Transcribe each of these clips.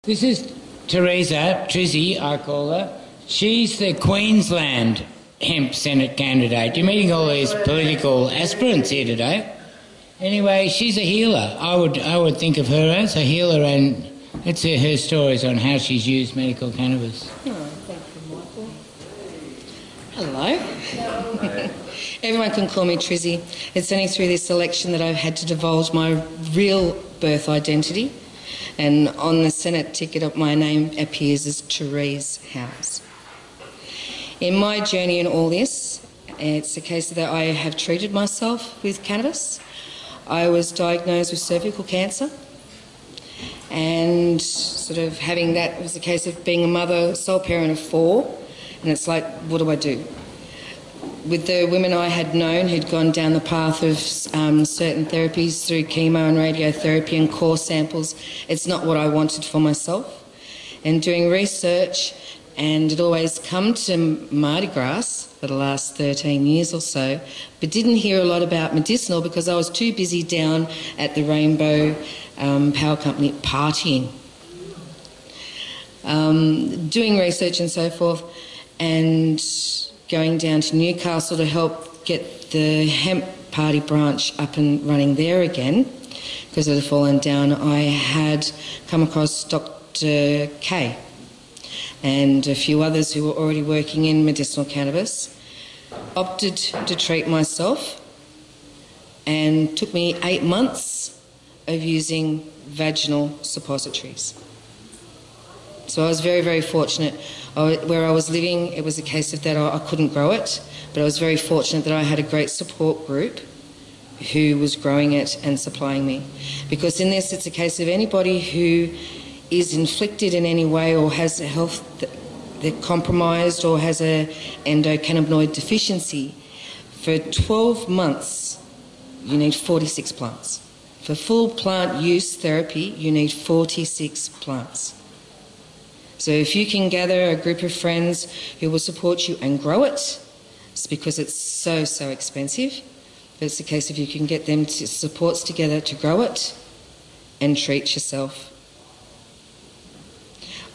This is Therese, Trizzy, I call her. She's the Queensland hemp Senate candidate. You're meeting all these political aspirants here today. Anyway, she's a healer. I would think of her as a healer, and let's hear her stories on how she's used medical cannabis. Oh, thank you, Michael. Hello. Everyone can call me Trizzy. It's only through this election that I've had to divulge my real birth identity, and on the Senate ticket my name appears as Therese HOWES. In my journey in all this, it's a case that I have treated myself with cannabis. I was diagnosed with cervical cancer, and sort of having that was a case of being a mother, sole parent of 4, and it's like, what do I do? With the women I had known who'd gone down the path of certain therapies through chemo and radiotherapy and core samples, it's not what I wanted for myself. And doing research, and it always come to Mardi Gras for the last 13 years or so, but didn't hear a lot about medicinal because I was too busy down at the Rainbow Power Company partying, doing research and so forth, and going down to Newcastle to help get the hemp party branch up and running there again because it had fallen down. I had come across Dr. K and a few others who were already working in medicinal cannabis, opted to treat myself, and took me 8 months of using vaginal suppositories. So I was very, very fortunate. Where I was living, it was a case of that I couldn't grow it, but I was very fortunate that I had a great support group who was growing it and supplying me. Because in this, it's a case of anybody who is inflicted in any way or has a health they're compromised or has an endocannabinoid deficiency, for 12 months you need 46 plants. For full plant use therapy you need 46 plants. So if you can gather a group of friends who will support you and grow it, it's because it's so, so expensive, but it's a case of you can get them to supports together to grow it and treat yourself.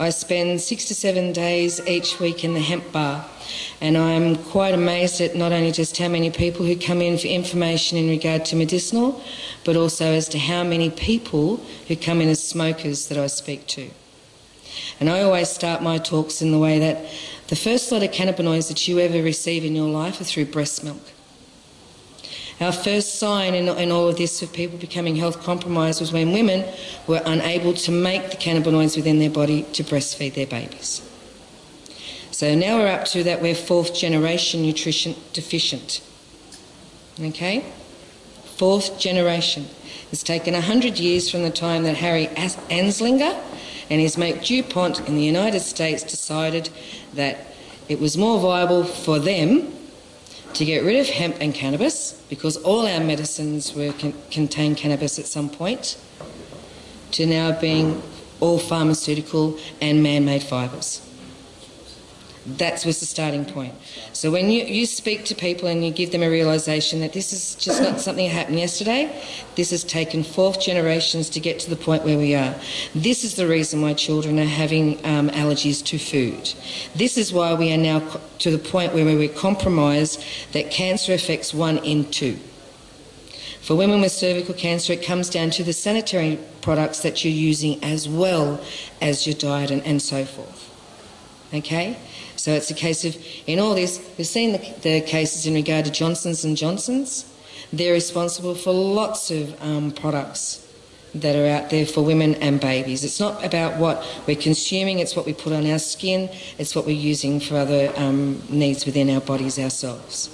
I spend 6 to 7 days each week in the hemp bar, and I'm quite amazed at not only just how many people who come in for information in regard to medicinal, but also as to how many people who come in as smokers that I speak to. And I always start my talks in the way that the first lot of cannabinoids that you ever receive in your life are through breast milk. Our first sign in all of this of people becoming health compromised was when women were unable to make the cannabinoids within their body to breastfeed their babies. So now we're up to that we're 4th generation nutrition deficient. Okay? 4th generation. It's taken 100 years from the time that Harry Anslinger and his mate DuPont in the United States decided that it was more viable for them to get rid of hemp and cannabis, because all our medicines were contain cannabis at some point, to now being all pharmaceutical and man-made fibres. That was the starting point. So when you speak to people and you give them a realisation that this is just not something that happened yesterday, this has taken 4th generations to get to the point where we are. This is the reason why children are having allergies to food. This is why we are now to the point where we're compromised that cancer affects 1 in 2. For women with cervical cancer, it comes down to the sanitary products that you're using as well as your diet and so forth. Okay? So it's a case of, in all this, we've seen the cases in regard to Johnson's & Johnson's. They're responsible for lots of products that are out there for women and babies. It's not about what we're consuming, it's what we put on our skin, it's what we're using for other needs within our bodies ourselves.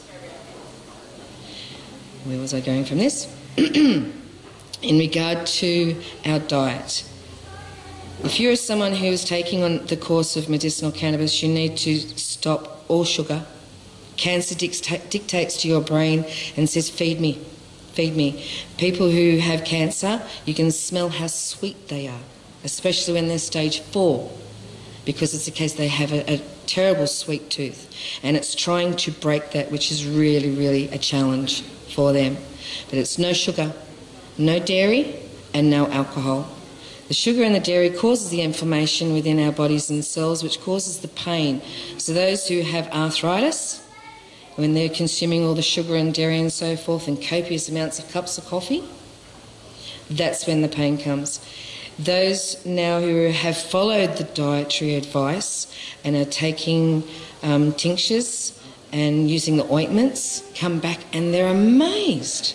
Where was I going from this? In regard to our diet. If you're someone who is taking on the course of medicinal cannabis, you need to stop all sugar. Cancer dictates to your brain and says, feed me, feed me. People who have cancer, you can smell how sweet they are, especially when they're stage 4, because it's a case they have a terrible sweet tooth. And it's trying to break that, which is really, really a challenge for them. But it's no sugar, no dairy, and no alcohol. The sugar in the dairy causes the inflammation within our bodies and cells, which causes the pain. So those who have arthritis, when they're consuming all the sugar and dairy and so forth and copious amounts of cups of coffee, that's when the pain comes. Those now who have followed the dietary advice and are taking tinctures and using the ointments come back and they're amazed.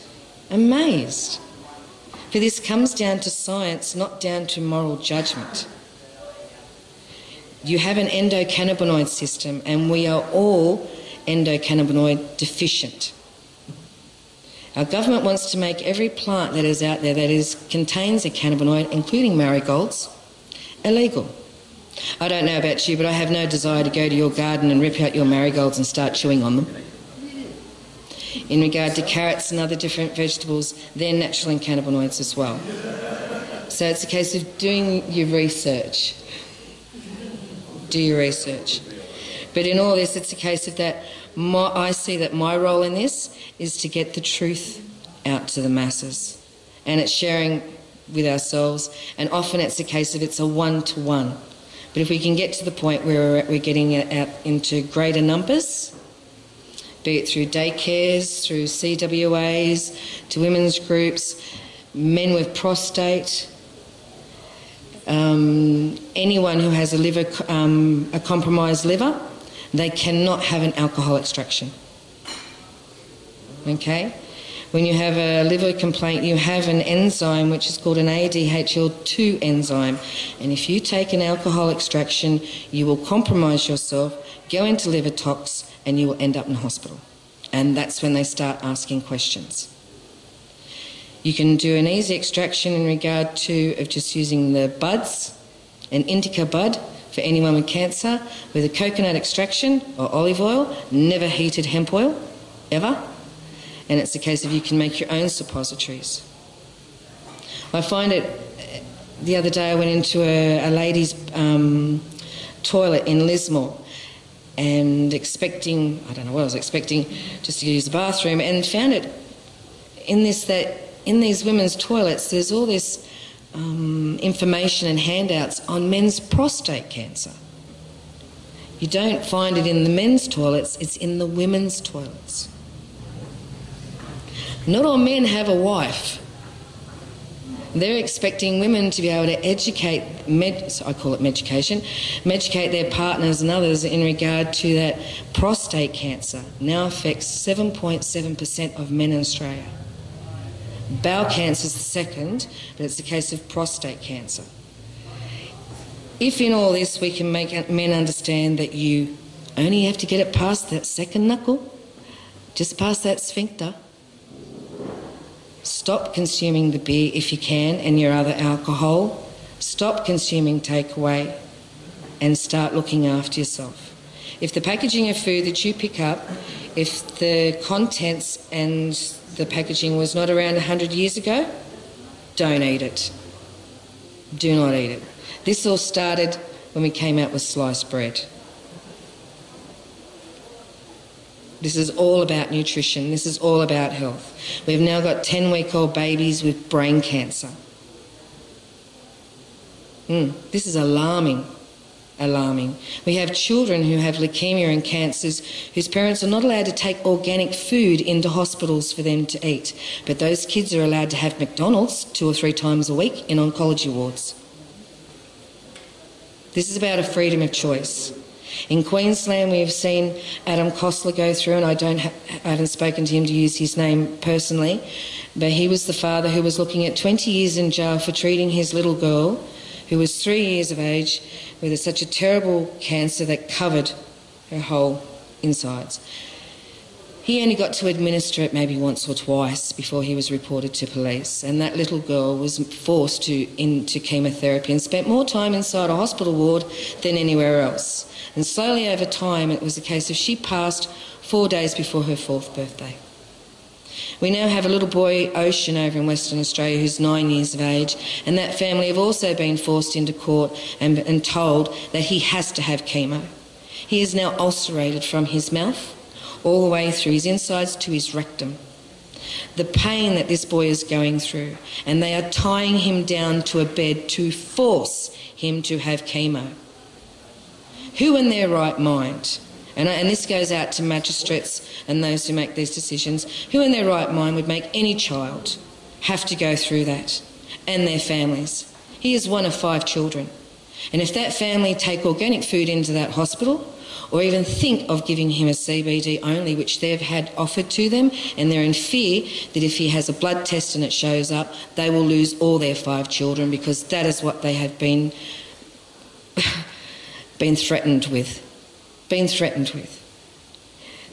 For this comes down to science, not down to moral judgment. You have an endocannabinoid system, and we are all endocannabinoid deficient. Our government wants to make every plant that is out there that contains a cannabinoid, including marigolds, illegal. I don't know about you, but I have no desire to go to your garden and rip out your marigolds and start chewing on them. In regard to carrots and other different vegetables, they're natural in cannabinoids as well. So it's a case of doing your research. Do your research. But in all this, it's a case of that I see that my role in this is to get the truth out to the masses. And it's sharing with ourselves. And often it's a case of it's a one-to-one. But if we can get to the point where we're getting it out into greater numbers, be it through daycares, through CWAs, to women's groups, men with prostate, anyone who has a compromised liver, they cannot have an alcohol extraction. Okay? When you have a liver complaint, you have an enzyme which is called an ADHL2 enzyme. And if you take an alcohol extraction, you will compromise yourself, go into liver tox, and you will end up in hospital. And that's when they start asking questions. You can do an easy extraction in regard to of just using the buds, an indica bud for anyone with cancer, with a coconut extraction or olive oil, never heated hemp oil, ever. And it's a case of you can make your own suppositories. I find it, the other day I went into a lady's toilet in Lismore and expecting, I don't know what I was expecting, just to use the bathroom, and found it in this, that in these women's toilets there's all this information and handouts on men's prostate cancer. You don't find it in the men's toilets, it's in the women's toilets. Not all men have a wife. They're expecting women to be able to educate, I call it medication, medicate their partners and others in regard to that prostate cancer now affects 7.7% of men in Australia. Bowel cancer is the second, but it's the case of prostate cancer. If in all this we can make men understand that you only have to get it past that second knuckle, just past that sphincter, stop consuming the beer if you can and your other alcohol, stop consuming takeaway and start looking after yourself. If the packaging of food that you pick up, if the contents and the packaging was not around 100 years ago, don't eat it. Do not eat it. This all started when we came out with sliced bread. This is all about nutrition. This is all about health. We've now got 10-week-old babies with brain cancer. This is alarming. Alarming. We have children who have leukemia and cancers whose parents are not allowed to take organic food into hospitals for them to eat. But those kids are allowed to have McDonald's 2 or 3 times a week in oncology wards. This is about a freedom of choice. In Queensland, we have seen Adam Kostler go through, and I haven't spoken to him to use his name personally, but he was the father who was looking at 20 years in jail for treating his little girl, who was 3 years of age, with such a terrible cancer that covered her whole insides. He only got to administer it maybe once or twice before he was reported to police, and that little girl was forced into chemotherapy and spent more time inside a hospital ward than anywhere else. And slowly over time it was a case of she passed 4 days before her 4th birthday. We now have a little boy, Ocean, over in Western Australia who's 9 years of age, and that family have also been forced into court and told that he has to have chemo. He is now ulcerated from his mouth all the way through his insides to his rectum. the pain that this boy is going through, and they are tying him down to a bed to force him to have chemo. Who in their right mind, and this goes out to magistrates and those who make these decisions, who in their right mind would make any child have to go through that, and their families? He is one of 5 children. And if that family take organic food into that hospital, or even think of giving him a CBD only, which they've had offered to them, and they're in fear that if he has a blood test and it shows up, they will lose all their 5 children, because that is what they have been threatened with.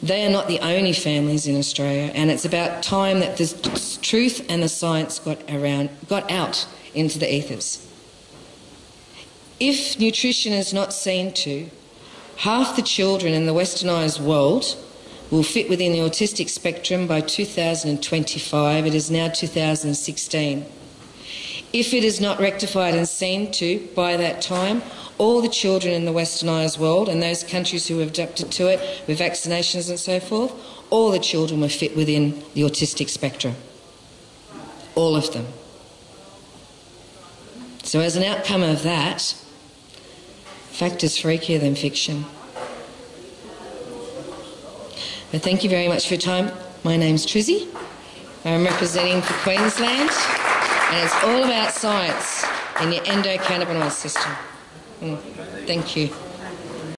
They are not the only families in Australia, and it's about time that the truth and the science got out into the ethers. If nutrition is not seen to, half the children in the westernised world will fit within the autistic spectrum by 2025. It is now 2016. If it is not rectified and seen to by that time, all the children in the westernised world and those countries who have adapted to it with vaccinations and so forth, all the children will fit within the autistic spectrum. All of them. So as an outcome of that, fact is freakier than fiction. But thank you very much for your time. My name's Trizzy. I'm representing for Queensland, and it's all about science in your endocannabinoid system. Thank you.